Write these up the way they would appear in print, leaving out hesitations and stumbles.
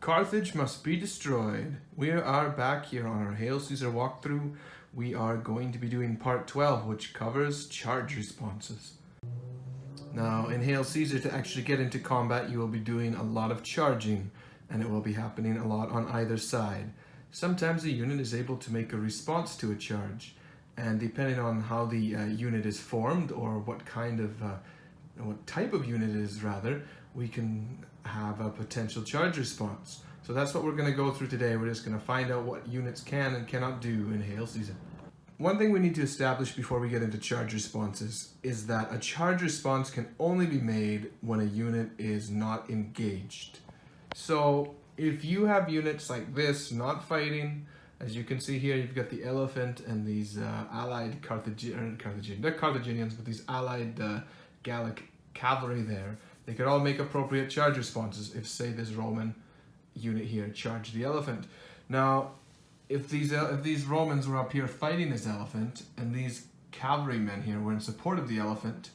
Carthage must be destroyed. We are back here on our Hail Caesar walkthrough. We are going to be doing part 12, which covers charge responses. Now, in Hail Caesar, to actually get into combat, you will be doing a lot of charging, and it will be happening a lot on either side. Sometimes a unit is able to make a response to a charge, and depending on how the unit is formed, or what type of unit it is rather, we can have a potential charge response. So that's what we're going to go through today. We're just going to find out what units can and cannot do in Hail Caesar. One thing we need to establish before we get into charge responses is that a charge response can only be made when a unit is not engaged. So if you have units like this not fighting, as you can see here, you've got the elephant and these allied they're Carthaginians, but these allied Gallic cavalry there. They could all make appropriate charge responses if, say, this Roman unit here charged the elephant. Now, if these Romans were up here fighting this elephant, and these cavalrymen here were in support of the elephant,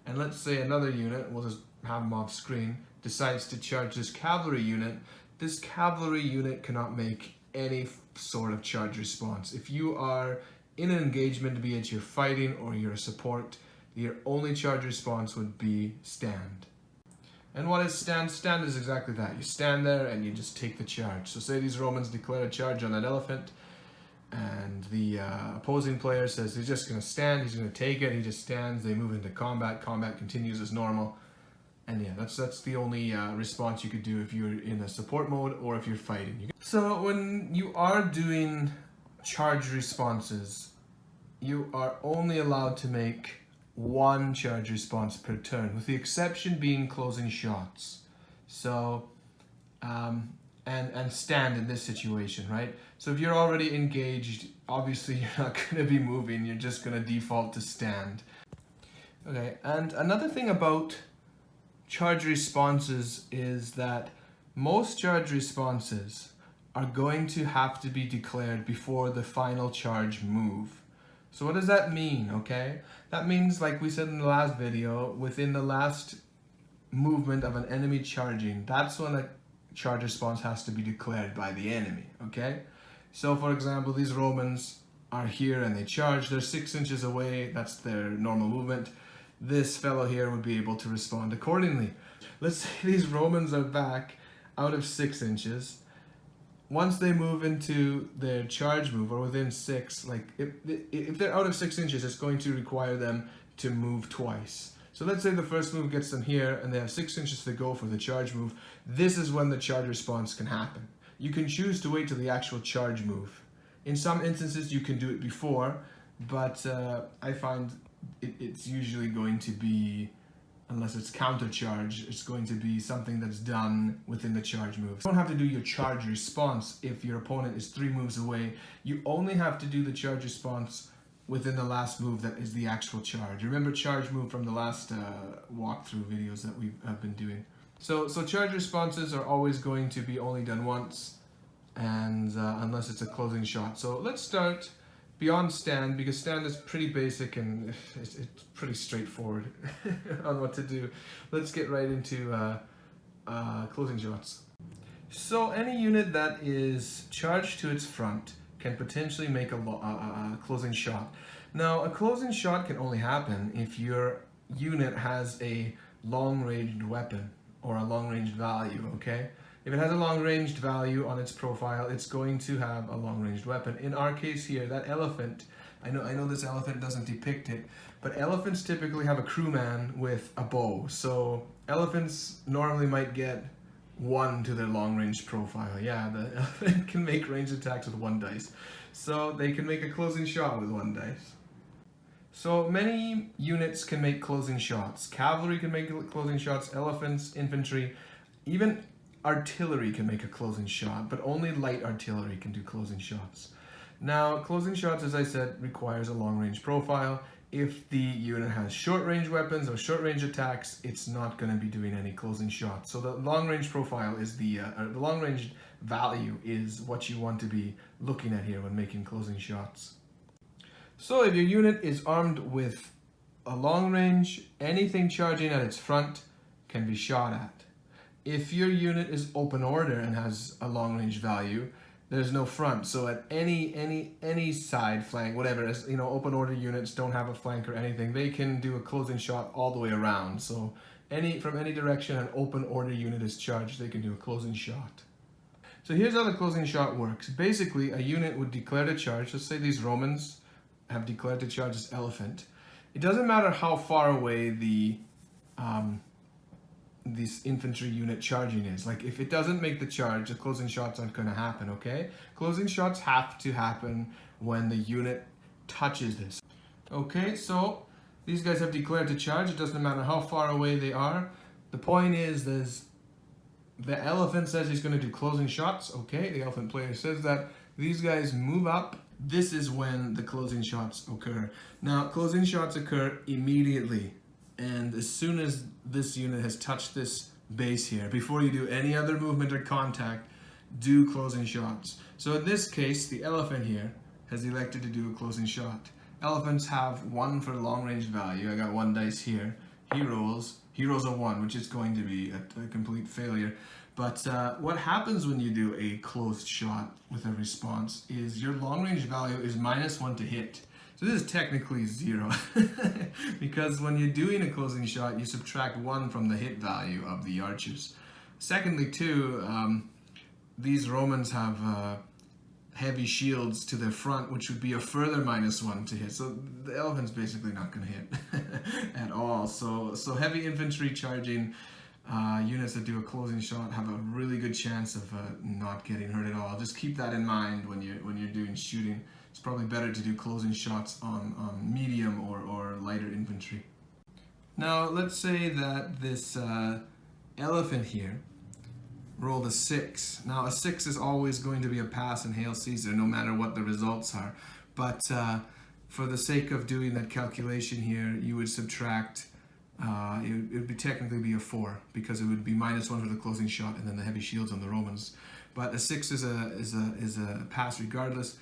and let's say another unit, we'll just have them off screen, decides to charge this cavalry unit cannot make any sort of charge response. If you are in an engagement, be it you're fighting or you're a support, your only charge response would be stand. And what is stand? Stand is exactly that. You stand there and you just take the charge. So say these Romans declare a charge on that elephant, and the opposing player says he's just going to stand, he's going to take it, he just stands, they move into combat, combat continues as normal. And yeah, that's the only response you could do if you're in a support mode or if you're fighting. So when you are doing charge responses, you are only allowed to make one charge response per turn, with the exception being closing shots. So and stand in this situation, right? So if you're already engaged, obviously you're not going to be moving, you're just going to default to stand. Okay, and another thing about charge responses is that most charge responses are going to have to be declared before the final charge move. So what does that mean, okay? That means, like we said in the last video, within the last movement of an enemy charging, that's when a charge response has to be declared by the enemy, okay? So for example, these Romans are here and they charge, they're 6 inches away, that's their normal movement. This fellow here would be able to respond accordingly. Let's say these Romans are back out of 6 inches. Once they move into their charge move, or within 6, like if they're out of 6 inches, it's going to require them to move twice. So let's say the first move gets them here and they have 6 inches to go for the charge move. This is when the charge response can happen. You can choose to wait till the actual charge move. In some instances you can do it before, but I find it's usually going to be, unless it's counter charge, it's going to be something that's done within the charge move. You don't have to do your charge response if your opponent is 3 moves away. You only have to do the charge response within the last move that is the actual charge. Remember charge move from the last walkthrough videos that we have been doing. So charge responses are always going to be only done once, and unless it's a closing shot. So let's start beyond stand, because stand is pretty basic and it's pretty straightforward on what to do. Let's get right into closing shots. So any unit that is charged to its front can potentially make a closing shot. Now, a closing shot can only happen if your unit has a long-ranged weapon or a long-ranged value, okay? If it has a long-ranged value on its profile, it's going to have a long-ranged weapon. In our case here, that elephant, I know this elephant doesn't depict it, but elephants typically have a crewman with a bow. So elephants normally might get 1 to their long-range profile. Yeah, the elephant can make ranged attacks with 1 dice. So they can make a closing shot with 1 dice. So many units can make closing shots. Cavalry can make closing shots, elephants, infantry, even artillery can make a closing shot, but only light artillery can do closing shots. Now, closing shots, as I said, requires a long-range profile. If the unit has short-range weapons or short-range attacks, it's not going to be doing any closing shots. So the long-range profile is the long-range value is what you want to be looking at here when making closing shots. So if your unit is armed with a long range, anything charging at its front can be shot at. If your unit is open order and has a long range value, there's no front. So at any side flank, whatever, as you know, open order units don't have a flank or anything. They can do a closing shot all the way around. So from any direction an open order unit is charged, they can do a closing shot. So here's how the closing shot works. Basically, a unit would declare to charge. Let's say these Romans have declared to charge this elephant. It doesn't matter how far away this infantry unit charging is. Like if it doesn't make the charge, the closing shots aren't going to happen, okay? Closing shots have to happen when the unit touches this. Okay, so these guys have declared to charge. It doesn't matter how far away they are. The point is the elephant says he's going to do closing shots. Okay, the elephant player says that. These guys move up. This is when the closing shots occur. Now, closing shots occur immediately. And as soon as this unit has touched this base here, before you do any other movement or contact, do closing shots. So in this case, the elephant here has elected to do a closing shot. Elephants have 1 for long range value. I got 1 dice here. He rolls a 1, which is going to be a complete failure. But what happens when you do a closed shot with a response is your long range value is -1 to hit. So this is technically 0 because when you're doing a closing shot, you subtract 1 from the hit value of the archers. Secondly, too, these Romans have heavy shields to their front, which would be a further -1 to hit. So the elephant's basically not going to hit at all. So heavy infantry charging units that do a closing shot have a really good chance of not getting hurt at all. Just keep that in mind when you're doing shooting. It's probably better to do closing shots on medium or lighter infantry. Now let's say that this elephant here rolled a 6. Now a 6 is always going to be a pass in Hail Caesar, no matter what the results are. But for the sake of doing that calculation here, you would subtract, it would technically be a 4, because it would be -1 for the closing shot and then the heavy shields on the Romans. But a 6 is a pass regardless.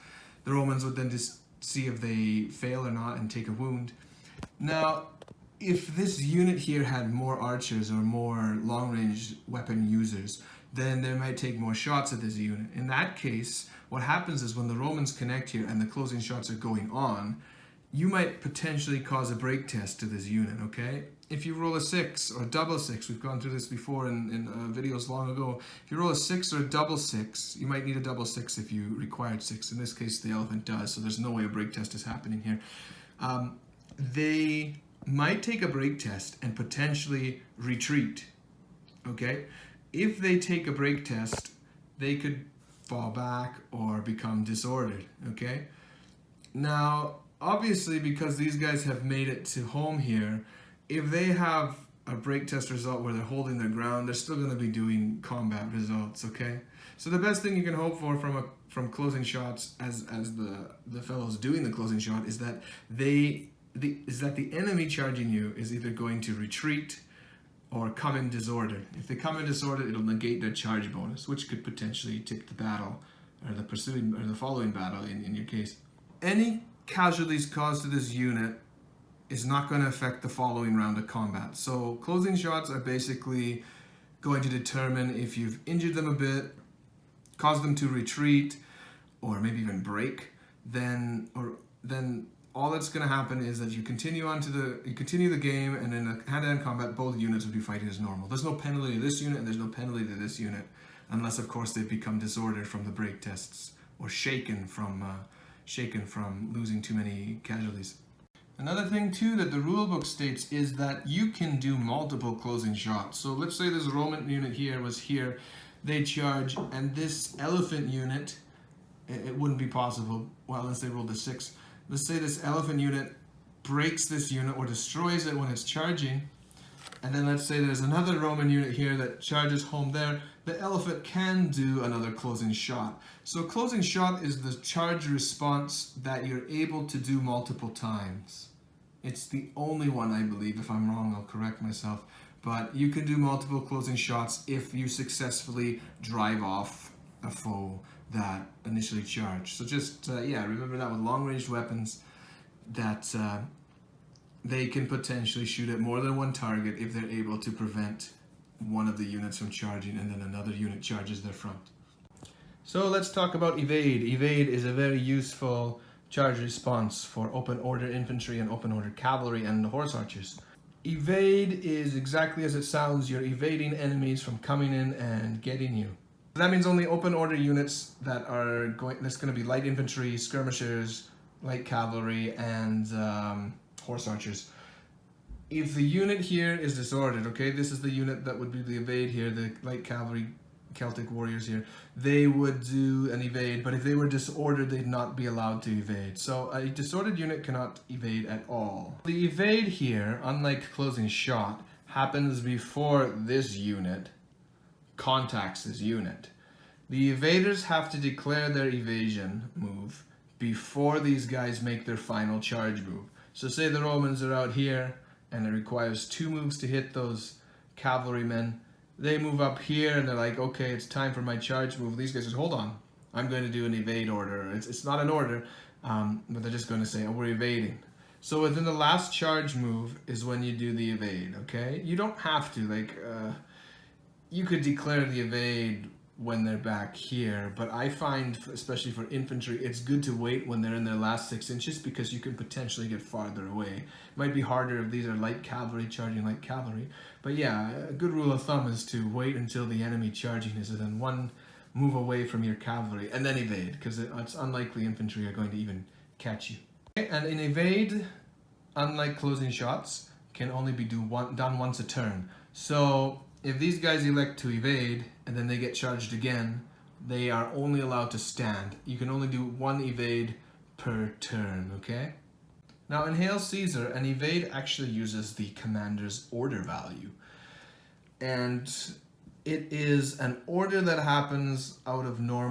The Romans would then just see if they fail or not and take a wound. Now, if this unit here had more archers or more long-range weapon users, then they might take more shots at this unit. In that case, what happens is when the Romans connect here and the closing shots are going on, you might potentially cause a break test to this unit, okay? If you roll a 6 or a double 6, we've gone through this before in videos long ago. If you roll a 6 or a double 6, you might need a double 6 if you required 6. In this case, the elephant does, so there's no way a break test is happening here. They might take a break test and potentially retreat, okay? If they take a break test, they could fall back or become disordered, okay? Now, obviously, because these guys have made it to home here, if they have a break test result where they're holding their ground, they're still going to be doing combat results, okay? So the best thing you can hope for from closing shots as the fellows doing the closing shot is that the enemy charging you is either going to retreat or come in disordered. If they come in disordered, it'll negate their charge bonus, which could potentially tip the battle or the following battle in your case. Any casualties caused to this unit is not going to affect the following round of combat. So closing shots are basically going to determine if you've injured them a bit, caused them to retreat, or maybe even break. Then all that's going to happen is that you continue the game, and in a hand-to-hand combat, both units would be fighting as normal. There's no penalty to this unit, and there's no penalty to this unit, unless of course they've become disordered from the break tests or shaken from losing too many casualties. Another thing too that the rulebook states is that you can do multiple closing shots. So let's say this Roman unit here was here, they charge, and this elephant unit, it wouldn't be possible, well, unless they rolled a 6. Let's say this elephant unit breaks this unit or destroys it when it's charging, and then let's say there's another Roman unit here that charges home there. The elephant can do another closing shot. So closing shot is the charge response that you're able to do multiple times. It's the only one, I believe. If I'm wrong, I'll correct myself. But you can do multiple closing shots if you successfully drive off a foe that initially charged. So just, remember that with long-range weapons, that they can potentially shoot at more than one target if they're able to prevent one of the units from charging, and then another unit charges their front. So let's talk about evade. Evade is a very useful charge response for open order infantry and open order cavalry and horse archers. Evade is exactly as it sounds. You're evading enemies from coming in and getting you. That means only open order units that's going to be light infantry, skirmishers, light cavalry, and horse archers. If the unit here is disordered, okay, this is the unit that would be the evade here, the light cavalry Celtic warriors here, they would do an evade, but if they were disordered, they'd not be allowed to evade. So a disordered unit cannot evade at all. The evade here, unlike closing shot, happens before this unit contacts this unit. The evaders have to declare their evasion move before these guys make their final charge move. So say the Romans are out here, and it requires 2 moves to hit those cavalrymen. They move up here and they're like, okay, it's time for my charge move. These guys just, hold on, I'm going to do an evade order. It's not an order, but they're just going to say, oh, we're evading. So within the last charge move is when you do the evade, okay? You don't have to, you could declare the evade when they're back here, but I find, especially for infantry, it's good to wait when they're in their last 6 inches because you can potentially get farther away. It might be harder if these are light cavalry charging light cavalry, but yeah, a good rule of thumb is to wait until the enemy charging is within 1 move away from your cavalry and then evade, because it's unlikely infantry are going to even catch you. Okay, and in evade, unlike closing shots, can only be done once a turn. So if these guys elect to evade and then they get charged again, they are only allowed to stand. You can only do 1 evade per turn, okay? Now in Hail Caesar, an evade actually uses the commander's order value. And it is an order that happens out of your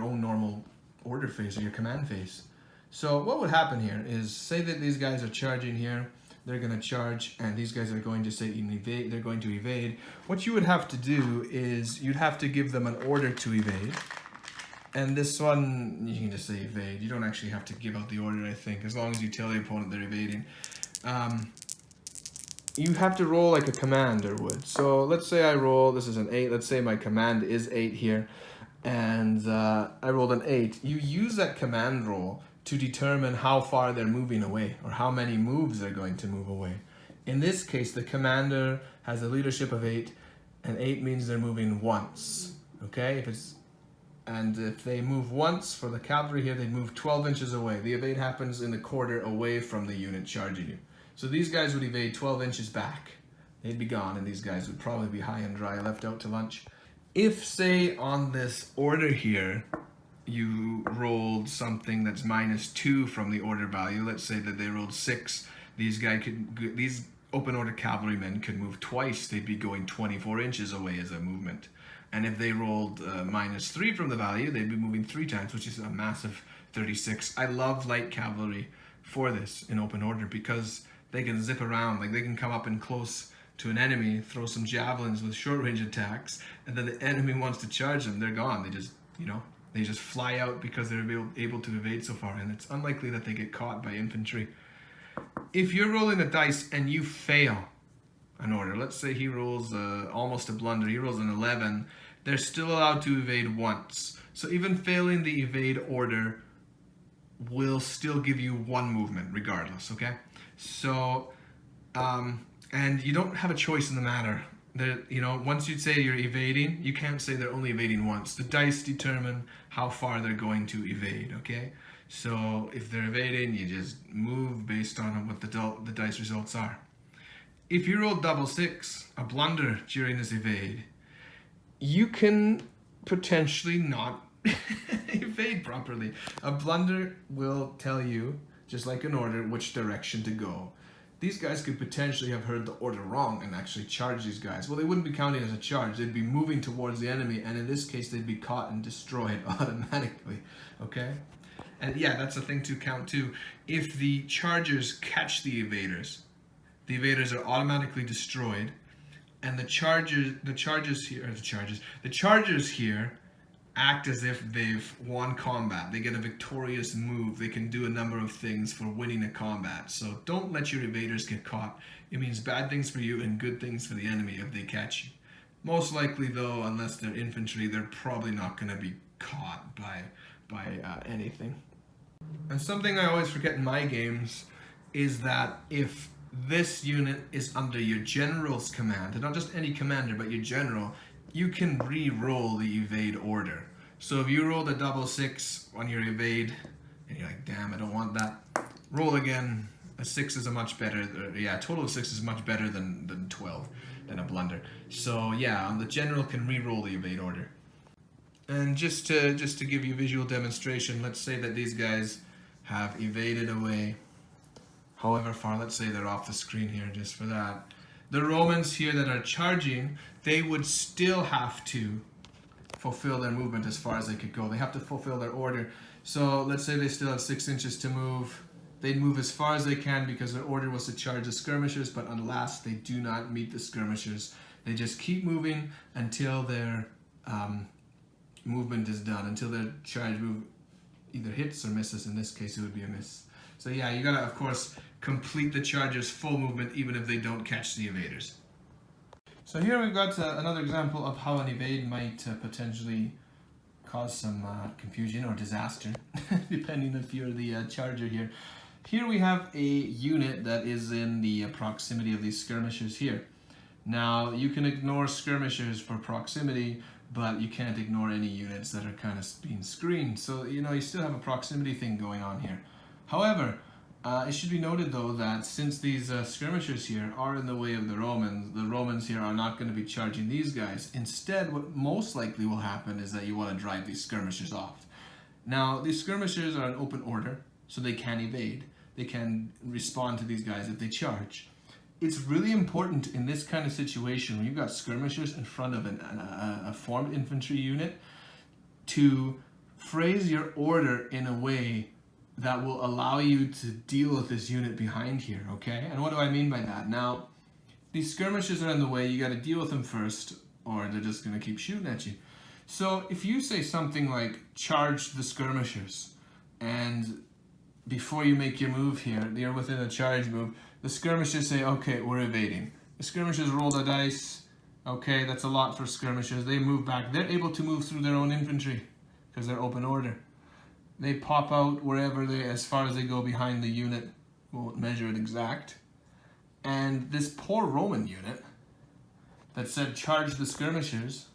own normal order phase or your command phase. So what would happen here is, say that these guys are charging here, they're going to charge, and these guys are going to say evade, they're going to evade. What you would have to do is you'd have to give them an order to evade. And this one, you can just say evade. You don't actually have to give out the order, I think, as long as you tell the opponent they're evading. You have to roll like a commander would. So let's say I roll, this is an 8, let's say my command is 8 here, and I rolled an 8. You use that command roll to determine how far they're moving away or how many moves they're going to move away. In this case, the commander has a leadership of 8, and 8 means they're moving once, okay? If they move once, for the cavalry here, they move 12 inches away. The evade happens in the quarter away from the unit charging you. So these guys would evade 12 inches back. They'd be gone, and these guys would probably be high and dry, left out to lunch. If, say, on this order here, you rolled something that's -2 from the order value, let's say that they rolled 6, these open order cavalrymen could move twice. They'd be going 24 inches away as a movement. And if they rolled -3 from the value, they'd be moving 3 times, which is a massive 36. I love light cavalry for this in open order because they can zip around, like they can come up and close to an enemy, throw some javelins with short range attacks, and then the enemy wants to charge them, they're gone. They just fly out because they're able to evade so far, and it's unlikely that they get caught by infantry. If you're rolling a dice and you fail an order, let's say he rolls almost a blunder, he rolls an 11, they're still allowed to evade once. So even failing the evade order will still give you 1 movement regardless, okay? So, and you don't have a choice in the matter. Once you say you're evading, you can't say they're only evading once. The dice determine how far they're going to evade, okay? So if they're evading, you just move based on what the dice results are. If you roll double 6, a blunder during this evade, you can potentially not evade properly. A blunder will tell you, just like an order, which direction to go. These guys could potentially have heard the order wrong and actually charge these guys. Well, they wouldn't be counting as a charge. They'd be moving towards the enemy, and in this case, they'd be caught and destroyed automatically, okay? And yeah, that's a thing to count too. If the chargers catch the evaders are automatically destroyed, and the chargers here act as if they've won combat. They get a victorious move. They can do a number of things for winning a combat. So don't let your evaders get caught. It means bad things for you and good things for the enemy if they catch you. Most likely though, unless they're infantry, they're probably not going to be caught by anything. And something I always forget in my games is that if this unit is under your general's command, and not just any commander, but your general, you can re-roll the evade order. So if you rolled a double 6 on your evade, and you're like, damn, I don't want that, roll again. A 6 is a much better, a total of 6 is much better than 12, than a blunder. So yeah, the general can re-roll the evade order. And just to give you a visual demonstration, let's say that these guys have evaded away however far. Let's say they're off the screen here just for that. The Romans here that are charging, they would still have to fulfill their movement as far as they could go. They have to fulfill their order. So let's say they still have 6 inches to move. They'd move as far as they can because their order was to charge the skirmishers, but unless they do not meet the skirmishers, they just keep moving until their movement is done, until their charge move either hits or misses. In this case, it would be a miss. So yeah, you gotta, of course, complete the charger's full movement even if they don't catch the evaders. So here we've got another example of how an evade might potentially cause some confusion or disaster, depending if you're the charger here. Here we have a unit that is in the proximity of these skirmishers here. Now, you can ignore skirmishers for proximity, but you can't ignore any units that are kind of being screened. So, you know, you still have a proximity thing going on here. However, it should be noted though that since these skirmishers here are in the way of the Romans here are not going to be charging these guys. Instead, what most likely will happen is that you want to drive these skirmishers off. Now, these skirmishers are an open order, so they can evade. They can respond to these guys if they charge. It's really important in this kind of situation when you've got skirmishers in front of a formed infantry unit to phrase your order in a way that will allow you to deal with this unit behind here, okay? And what do I mean by that? Now, these skirmishers are in the way, you gotta deal with them first, or they're just gonna keep shooting at you. So if you say something like, charge the skirmishers, and before you make your move here, you're within a charge move, the skirmishers say, okay, we're evading. The skirmishers roll the dice, okay, that's a lot for skirmishers, they move back. They're able to move through their own infantry, because they're open order. They pop out wherever as far as they go behind the unit, won't measure it exact. And this poor Roman unit that said charge the skirmishers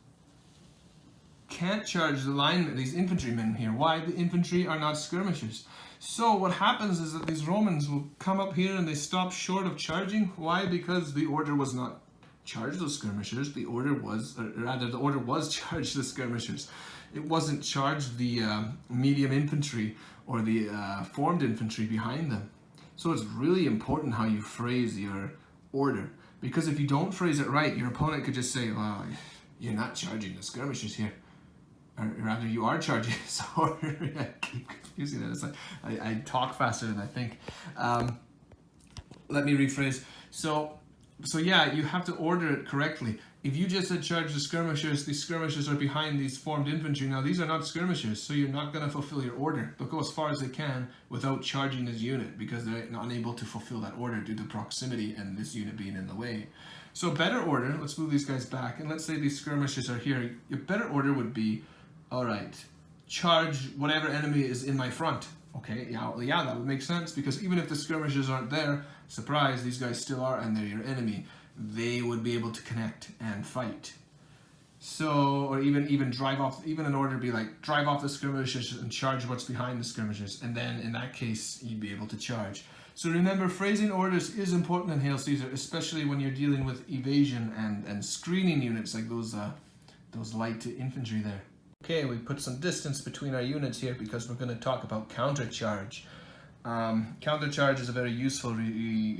can't charge the linemen, these infantrymen here. Why? The infantry are not skirmishers. So what happens is that these Romans will come up here and they stop short of charging. Why? Because the order was not charge those skirmishers. The order was, or rather the order was charge the skirmishers. It wasn't charge the medium infantry or the formed infantry behind them. So it's really important how you phrase your order, because if you don't phrase it right, your opponent could just say, well, you're not charging the skirmishers here. Or rather, you are charging. Sorry, I keep confusing it. It's like I talk faster than I think. Let me rephrase. So yeah, you have to order it correctly. If you just said charge the skirmishers, these skirmishers are behind these formed infantry. Now, these are not skirmishers, so you're not going to fulfill your order. They'll go as far as they can without charging this unit because they're not unable to fulfill that order due to proximity and this unit being in the way. So better order, let's move these guys back, and let's say these skirmishers are here. Your better order would be, all right, charge whatever enemy is in my front. Okay, yeah, that would make sense, because even if the skirmishers aren't there, surprise, these guys still are, and they're your enemy. They would be able to connect and fight. So, or even drive off, even an order be like, drive off the skirmishers and charge what's behind the skirmishers, and then in that case, you'd be able to charge. So remember, phrasing orders is important in Hail Caesar, especially when you're dealing with evasion and screening units like those light charge there. Okay, we put some distance between our units here because we're going to talk about countercharge. Countercharge is a very useful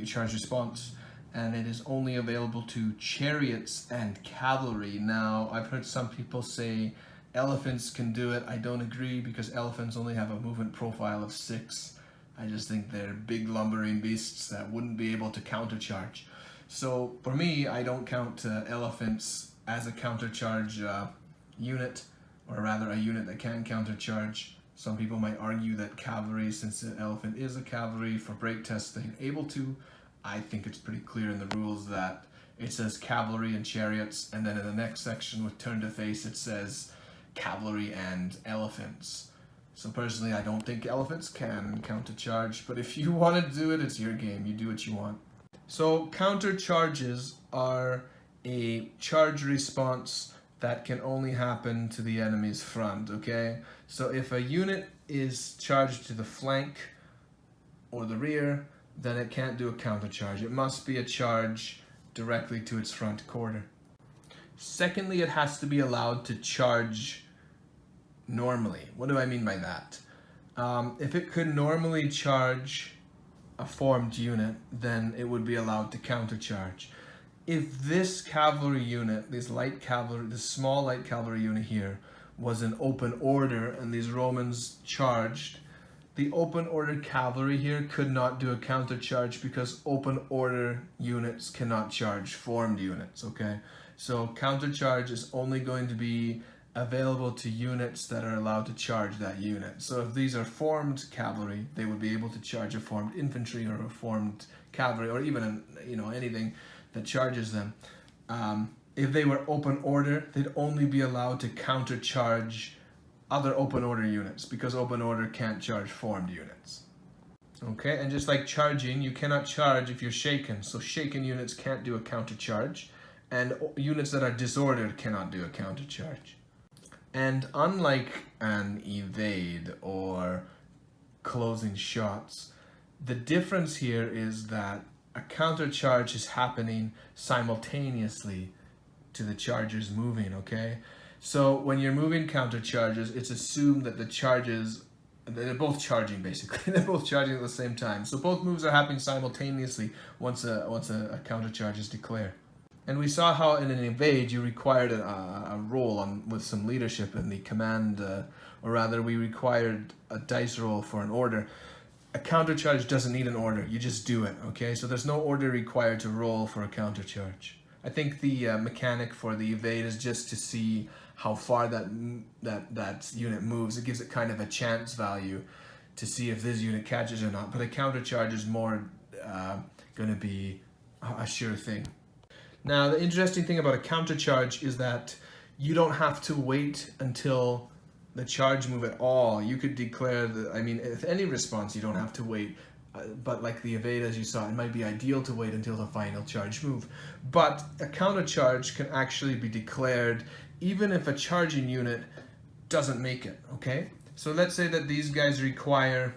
charge response, and it is only available to chariots and cavalry. Now, I've heard some people say elephants can do it. I don't agree, because elephants only have a movement profile of 6. I just think they're big lumbering beasts that wouldn't be able to countercharge. So for me, I don't count elephants as a countercharge unit. or rather a unit that can countercharge. Some people might argue that cavalry, since the elephant is a cavalry, for break testing able to. I think it's pretty clear in the rules that it says cavalry and chariots, and then in the next section with turn to face it says cavalry and elephants. So personally, I don't think elephants can countercharge, but if you want to do it, it's your game. You do what you want. So counter charges are a charge response that can only happen to the enemy's front, okay? So if a unit is charged to the flank or the rear, then it can't do a counter charge. It must be a charge directly to its front quarter. Secondly, it has to be allowed to charge normally. What do I mean by that? If it could normally charge a formed unit, then it would be allowed to countercharge. If this cavalry unit, this light cavalry, this small light cavalry unit here, was an open order and these Romans charged, the open order cavalry here could not do a countercharge because open order units cannot charge formed units, okay? So countercharge is only going to be available to units that are allowed to charge that unit. So if these are formed cavalry, they would be able to charge a formed infantry or a formed cavalry, or even anything that charges them. If they were open order, they'd only be allowed to countercharge other open order units because open order can't charge formed units. Okay, and just like charging, you cannot charge if you're shaken. So shaken units can't do a countercharge, and units that are disordered cannot do a countercharge. And unlike an evade or closing shots, the difference here is that a countercharge is happening simultaneously to the charges moving, okay? So when you're moving countercharges, it's assumed that the charges, they're both charging basically. They're both charging at the same time. So both moves are happening simultaneously once a countercharge is declared. And we saw how in an evade you required a roll with some leadership in the command, or rather we required a dice roll for an order. A countercharge doesn't need an order, you just do it, okay? So there's no order required to roll for a countercharge. I think the mechanic for the evade is just to see how far that unit moves. It gives it kind of a chance value to see if this unit catches or not. But a countercharge is more going to be a sure thing. Now, the interesting thing about a countercharge is that you don't have to wait until the charge move at all. You could declare if any response, you don't have to wait. But like the evade, as you saw, it might be ideal to wait until the final charge move. But a countercharge can actually be declared even if a charging unit doesn't make it, okay? So let's say that these guys require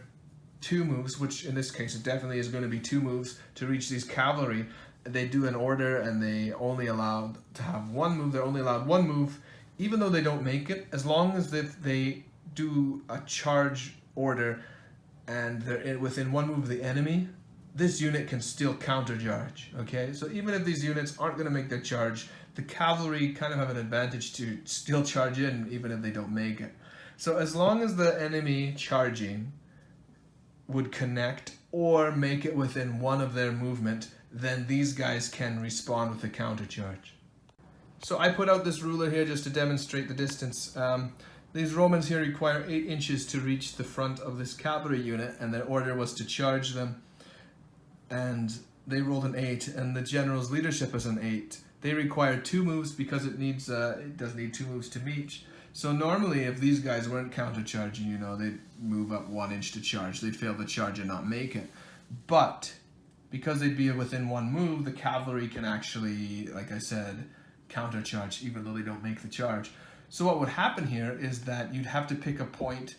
2 moves, which in this case it definitely is going to be 2 moves to reach these cavalry. They do an order and they only allowed to have 1 move. They're only allowed 1 move, even though they don't make it, as long as they do a charge order and they're within 1 move of the enemy, this unit can still countercharge, okay? So even if these units aren't going to make their charge, the cavalry kind of have an advantage to still charge in even if they don't make it. So as long as the enemy charging would connect or make it within 1 of their movement, then these guys can respond with a countercharge. So I put out this ruler here just to demonstrate the distance. These Romans here require 8 inches to reach the front of this cavalry unit, and their order was to charge them. And they rolled an 8, and the general's leadership is an 8. They require 2 moves because it does need 2 moves to meet. So normally, if these guys weren't countercharging, they'd move up 1 inch to charge. They'd fail the charge and not make it. But because they'd be within 1 move, the cavalry can actually, like I said, countercharge even though they don't make the charge. So what would happen here is that you'd have to pick a point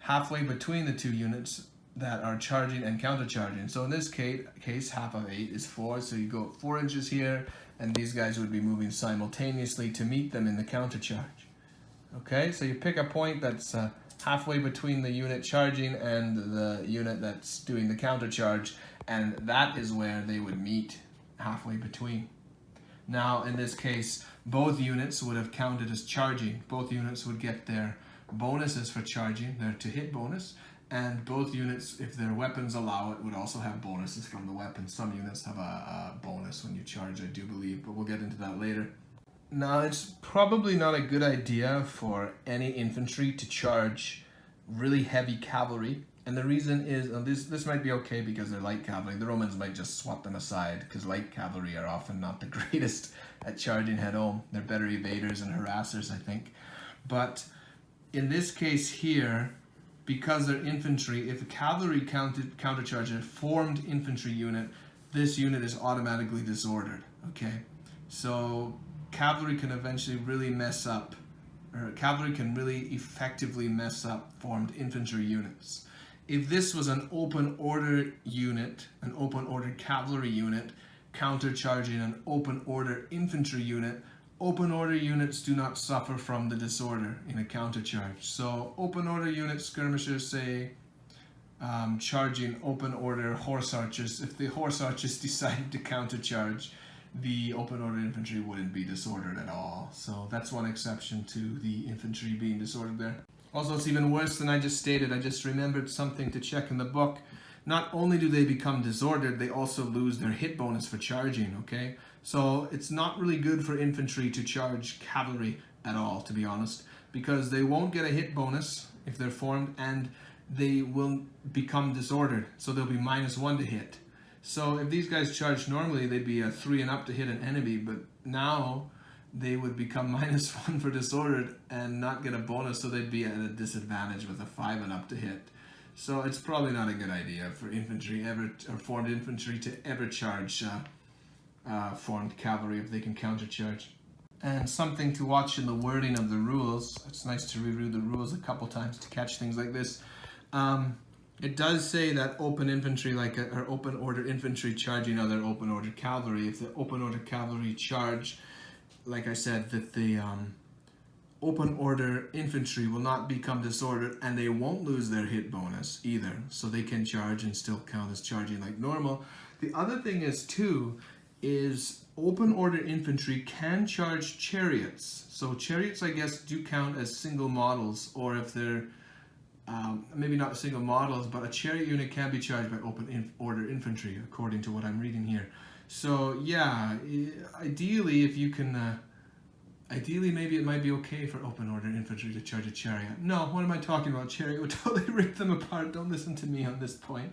halfway between the 2 units that are charging and countercharging. So in this case, half of 8 is 4, so you go 4 inches here, and these guys would be moving simultaneously to meet them in the countercharge. Okay, so you pick a point that's halfway between the unit charging and the unit that's doing the countercharge, and that is where they would meet halfway between. Now, in this case, both units would have counted as charging. Both units would get their bonuses for charging, their to-hit bonus, and both units, if their weapons allow it, would also have bonuses from the weapons. Some units have a bonus when you charge, I do believe, but we'll get into that later. Now, it's probably not a good idea for any infantry to charge really heavy cavalry. And the reason is, and this might be okay because they're light cavalry. The Romans might just swap them aside because light cavalry are often not the greatest at charging head on. They're better evaders and harassers, I think. But in this case here, because they're infantry, if a cavalry countercharge a formed infantry unit, this unit is automatically disordered, okay? So cavalry can eventually really mess up, or cavalry can really effectively mess up formed infantry units. If this was an open order unit, an open order cavalry unit, countercharging an open order infantry unit, open order units do not suffer from the disorder in a countercharge. So open order unit skirmishers, say, charging open order horse archers, if the horse archers decided to countercharge, the open order infantry wouldn't be disordered at all. So that's one exception to the infantry being disordered there. Also, it's even worse than I just stated. I just remembered something to check in the book. Not only do they become disordered, they also lose their hit bonus for charging, okay? So it's not really good for infantry to charge cavalry at all, to be honest, because they won't get a hit bonus if they're formed, and they will become disordered, so they'll be -1 to hit. So if these guys charged normally, they'd be a 3 and up to hit an enemy, but now they would become -1 for disordered and not get a bonus, so they'd be at a disadvantage with a 5 and up to hit. So it's probably not a good idea for infantry ever, or formed infantry, to ever charge formed cavalry if they can countercharge. And something to watch in the wording of the rules. It's nice to reread the rules a couple times to catch things like this. It does say that open infantry, or open order infantry charging other open order cavalry. If the open order cavalry charge, like I said, that the open order infantry will not become disordered, and they won't lose their hit bonus either. So they can charge and still count as charging like normal. The other thing is too, is open order infantry can charge chariots. So chariots, I guess, do count as single models, or if they're maybe not single models, but a chariot unit can be charged by open order infantry, according to what I'm reading here. So yeah, ideally, if you can, ideally maybe it might be okay for open order infantry to charge a chariot. No, what am I talking about? Chariot would totally rip them apart. Don't listen to me on this point.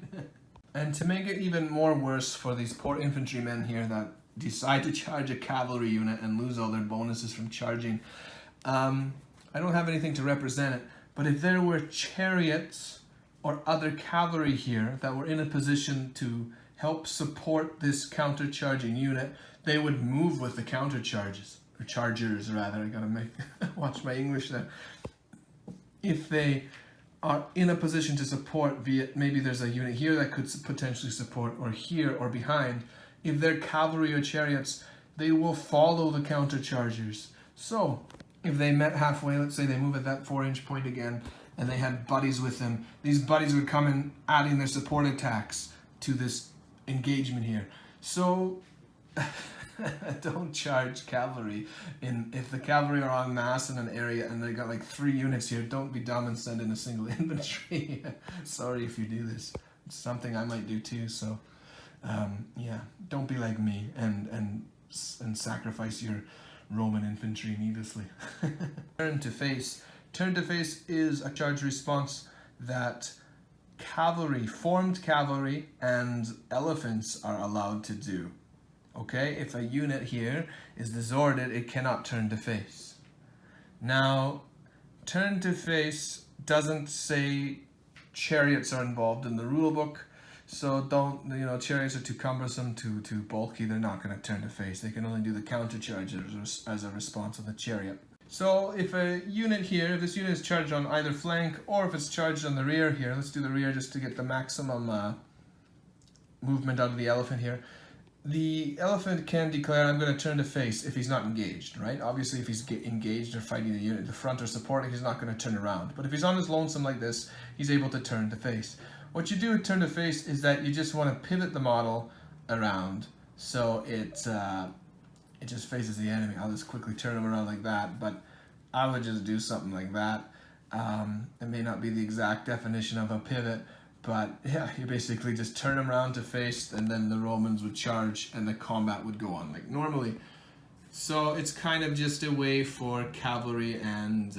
And to make it even more worse for these poor infantrymen here that decide to charge a cavalry unit and lose all their bonuses from charging, I don't have anything to represent it, but if there were chariots or other cavalry here that were in a position to help support this counter-charging unit, they would move with the counter-charges, or chargers rather. I gotta watch my English there. If they are in a position to support, be it maybe there's a unit here that could potentially support, or here or behind, if they're cavalry or chariots, they will follow the counter-chargers. So if they met halfway, let's say they move at that 4-inch point again, and they had buddies with them, these buddies would come in adding their support attacks to this engagement here. So don't charge cavalry. If the cavalry are en masse in an area and they got like 3 units here, don't be dumb and send in a single infantry. Sorry if you do this. It's something I might do too. So yeah, don't be like me and sacrifice your Roman infantry needlessly. Turn to face. Turn to face is a charge response that cavalry, formed cavalry, and elephants are allowed to do. Okay, if a unit here is disordered, it cannot turn to face. Now, turn to face doesn't say chariots are involved in the rule book, so don't, chariots are too cumbersome, too bulky, they're not going to turn to face. They can only do the counter charge as a response of the chariot. So if a unit here, if this unit is charged on either flank, or if it's charged on the rear here, let's do the rear just to get the maximum movement out of the elephant here. The elephant can declare, I'm going to turn to face if he's not engaged, right? Obviously, if he's engaged or fighting the unit, the front or supporting, he's not going to turn around. But if he's on his lonesome like this, he's able to turn to face. What you do with turn to face is that you just want to pivot the model around so it just faces the enemy. I'll just quickly turn him around like that, but I would just do something like that. It may not be the exact definition of a pivot, but yeah, you basically just turn them around to face, and then the Romans would charge and the combat would go on like normally. So it's kind of just a way for cavalry and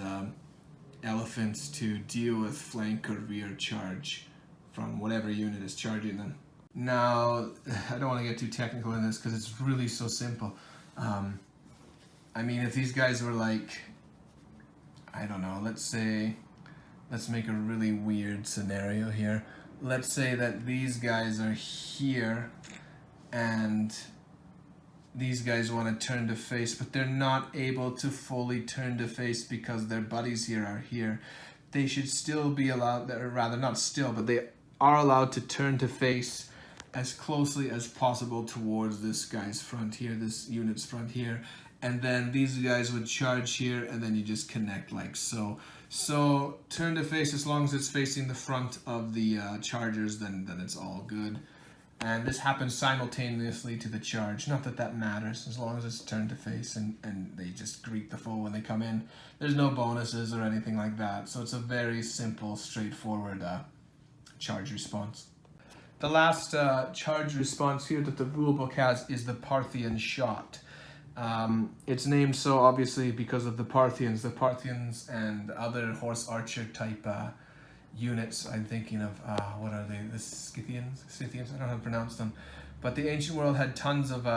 elephants to deal with flank or rear charge from whatever unit is charging them. Now, I don't want to get too technical in this because it's really so simple. I mean, if these guys were like, I don't know, let's make a really weird scenario here. Let's say that these guys are here and these guys want to turn to face, but they're not able to fully turn to face because their buddies here are here. They should still be allowed, or rather not still, but they are allowed to turn to face as closely as possible towards this guy's front here, this unit's front here. And then these guys would charge here, and then you just connect like so. So turn to face as long as it's facing the front of the chargers, then it's all good. And this happens simultaneously to the charge. Not that that matters, as long as it's turned to face and they just greet the foe when they come in. There's no bonuses or anything like that. So it's a very simple, straightforward charge response. The last charge response here that the rulebook has is the Parthian shot. It's named so obviously because of the Parthians. The Parthians and other horse archer type units, I'm thinking of, what are they, the Scythians? I don't know how to pronounce them. But the ancient world had tons of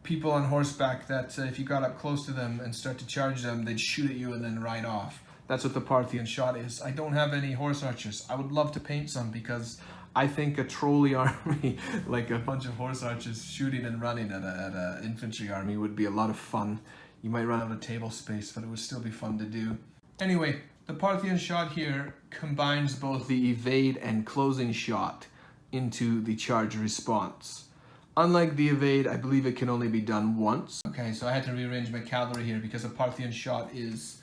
people on horseback that if you got up close to them and start to charge them, they'd shoot at you and then ride off. That's what the Parthian shot is. I don't have any horse archers. I would love to paint some because I think a trolley army, like a bunch of horse archers shooting and running at a infantry army would be a lot of fun. You might run out of table space, but it would still be fun to do. Anyway, the Parthian shot here combines both the evade and closing shot into the charge response. Unlike the evade, I believe it can only be done once. Okay, so I had to rearrange my cavalry here because a Parthian shot is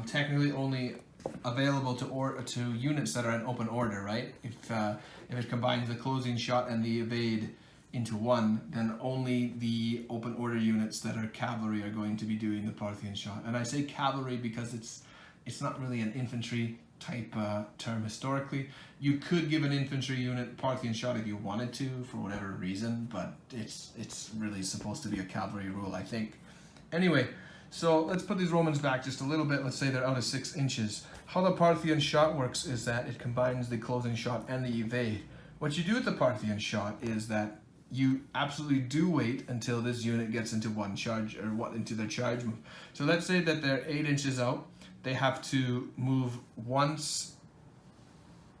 technically only available to units that are in open order, right? If it combines the closing shot and the evade into one, then only the open order units that are cavalry are going to be doing the Parthian shot. And I say cavalry because it's not really an infantry type term historically. You could give an infantry unit Parthian shot if you wanted to for whatever reason, but it's really supposed to be a cavalry rule, I think. Anyway, so let's put these Romans back just a little bit. Let's say they're out of 6 inches. How the Parthian shot works is that it combines the closing shot and the evade. What you do with the Parthian shot is that you absolutely do wait until this unit gets into one charge, or into their charge move. So let's say that they're 8 inches out. They have to move once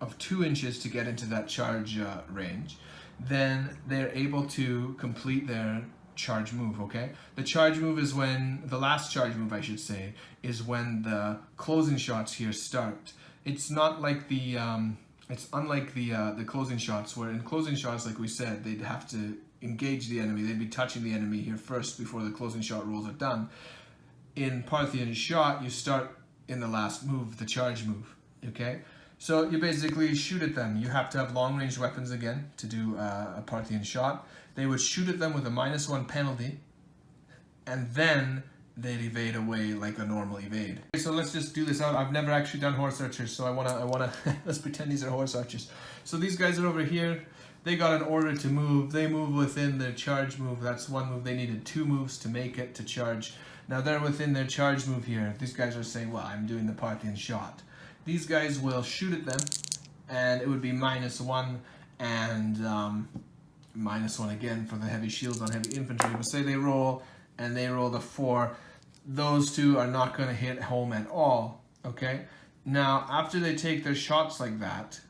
of 2 inches to get into that charge range. Then they're able to complete their charge move, okay? The charge move is when, the last charge move I should say, is when the closing shots here start. It's not like the, it's unlike the closing shots, where in closing shots, like we said, they'd have to engage the enemy. They'd be touching the enemy here first before the closing shot rolls are done. In Parthian shot, you start in the last move, the charge move, okay? So you basically shoot at them. You have to have long-range weapons again to do a Parthian shot. They would shoot at them with a -1 penalty, and then they'd evade away like a normal evade. Okay, so let's just do this out. I've never actually done horse archers, so I wanna let's pretend these are horse archers. So these guys are over here. They got an order to move. They move within their charge move. That's one move. They needed 2 moves to make it to charge. Now they're within their charge move here. These guys are saying, well, I'm doing the Parthian shot. These guys will shoot at them, and it would be -1 and -1 again for the heavy shields on heavy infantry. But say they roll, and they roll the 4. Those two are not going to hit home at all, okay? Now, after they take their shots like that,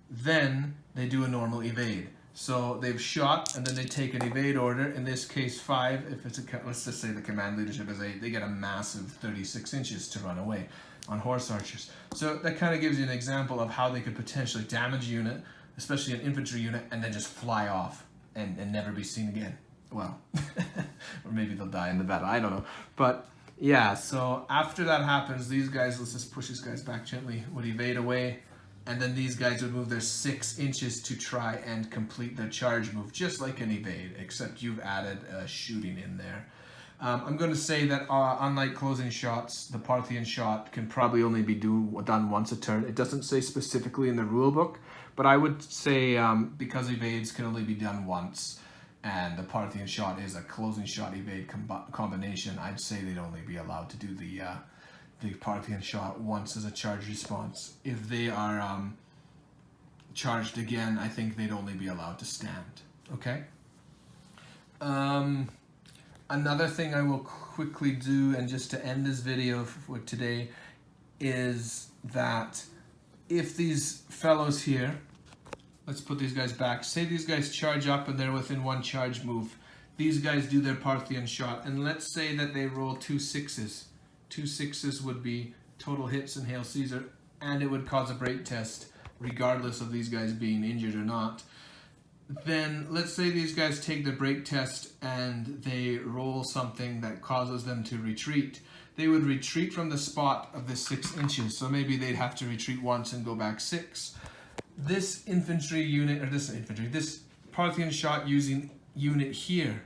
then they do a normal evade. So they've shot, and then they take an evade order, in this case 5. If it's let's just say the command leadership is 8, they get a massive 36 inches to run away on horse archers. So that kind of gives you an example of how they could potentially damage a unit, especially an infantry unit, and then just fly off and never be seen again. Well, or maybe they'll die in the battle, I don't know. But yeah, so after that happens, these guys, let's just push these guys back gently, would evade away. And then these guys would move their 6 inches to try and complete their charge move, just like an evade, except you've added shooting in there. I'm going to say that unlike closing shots, the Parthian shot can probably only be done once a turn. It doesn't say specifically in the rule book, but I would say because evades can only be done once. and the Parthian shot is a closing shot evade combination, I'd say they'd only be allowed to do the Parthian shot once as a charge response. If they are charged again, I think they'd only be allowed to stand. Okay. Another thing I will quickly do, and just to end this video for today, is that if these fellows here, let's put these guys back, say these guys charge up and they're within one charge move, these guys do their Parthian shot, and let's say that they roll 2 6s. 2 6s would be total hits in Hail Caesar, and it would cause a break test regardless of these guys being injured or not. Then let's say these guys take the break test and they roll something that causes them to retreat. They would retreat from the spot of the 6 inches, so maybe they'd have to retreat once and go back 6. This infantry unit, or this Parthian shot using unit here,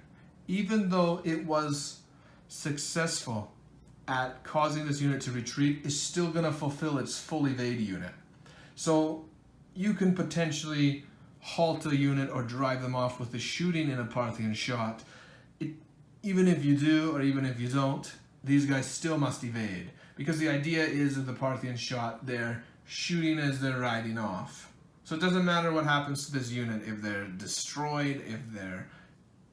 even though it was successful at causing this unit to retreat, is still going to fulfill its full evade unit. So you can potentially halt a unit or drive them off with the shooting in a Parthian shot. Even if you do or even if you don't, these guys still must evade, because the idea is of the Parthian shot, they're shooting as they're riding off. So it doesn't matter what happens to this unit, if they're destroyed, if they're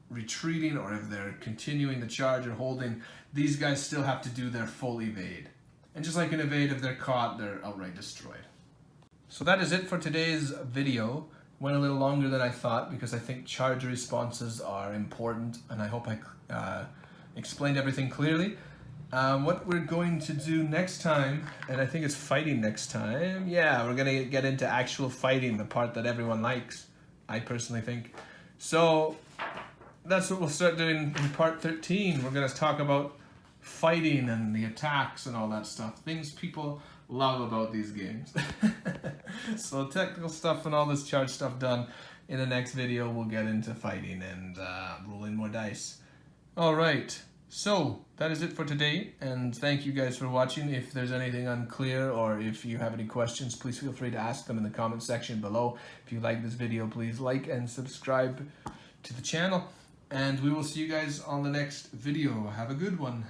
retreating, or if they're continuing the charge or holding, these guys still have to do their full evade. And just like an evade, if they're caught, they're outright destroyed. So that is it for today's video. Went a little longer than I thought because I think charge responses are important, and I hope I explained everything clearly. What we're going to do next time, and I think it's fighting next time. Yeah, we're going to get into actual fighting, the part that everyone likes, I personally think. So that's what we'll start doing in part 13. We're going to talk about fighting and the attacks and all that stuff. Things people love about these games. So technical stuff and all this charge stuff done. In the next video, we'll get into fighting and rolling more dice. All right. So that is it for today, and thank you guys for watching. If there's anything unclear or if you have any questions, please feel free to ask them in the comment section below. If you like this video, please like and subscribe to the channel, and we will see you guys on the next video. Have a good one.